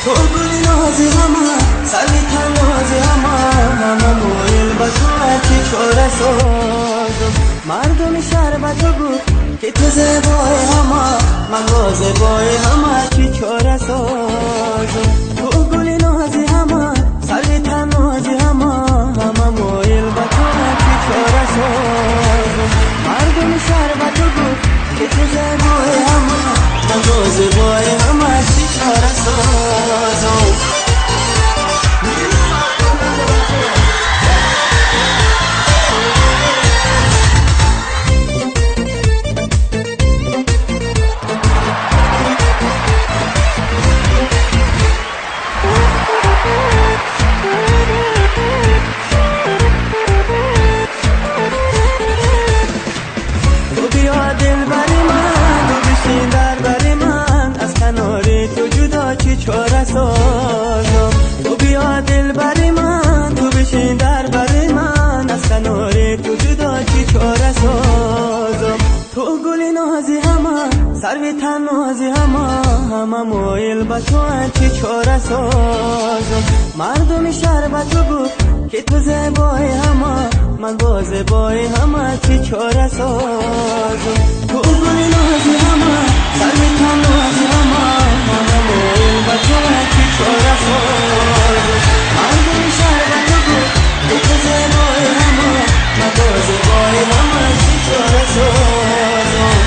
تو گلی نازی همه سری تنازی همه مویل با تو هرچی چاره سازم مردم شهر با تو گفت که تو زیبای همه من با زیبای همه چی چاره سازم تو گلی نازی همه سری تنازی همه مویل با تو هرچی چاره سازم مردم شهر با تو گفت که تو زیبای همه من با زیبای همه چی چاره سازم چاره سازم تو بیا دل بری من تو بشین در بری من از کنار تو جدا چی چاره سازم تو گلی نازی همه سروی تنازی همه مویل با تو چی چاره سازم مردم شهر با تو گفت که تو زیبای همه من با زیبای همه چی چاره سازم تو گلی نازی همه سروی تنازی همه مویل با تو چی چاره سازم مردم شهر با تو گفت که تو زیبای همه من با زیبای همه چی چاره سازم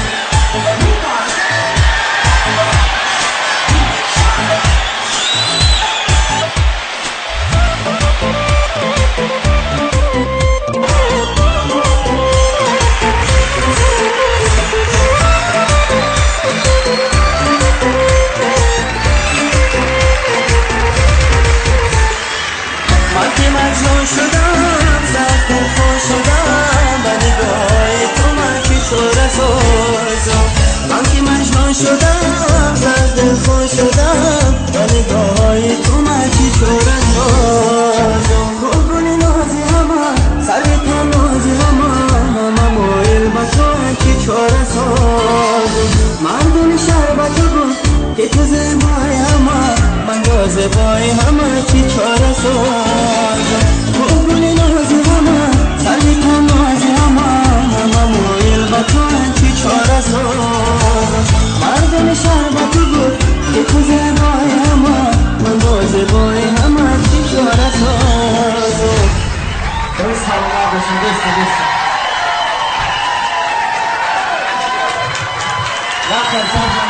مجنون شدم زد دلخون شدم و نگاه تو من که چاره سازم من که مجنون شدم زد دلخون شدم و نگاه تو من که چاره سازم تو گلی نازی همه سری تنازی همه مویل با تو که چاره سازم مردم شهر با تو گفت که تو زیبای همه من با زیبای همه چی چاره سازم تو گلی نازی همه سری تنازی همه مویل با تو چی چاره سازم مردم شهر با تو گفت که تو زیبای همه من با زیبای همه چی چاره سازم درست سلامت باشین درست رفتن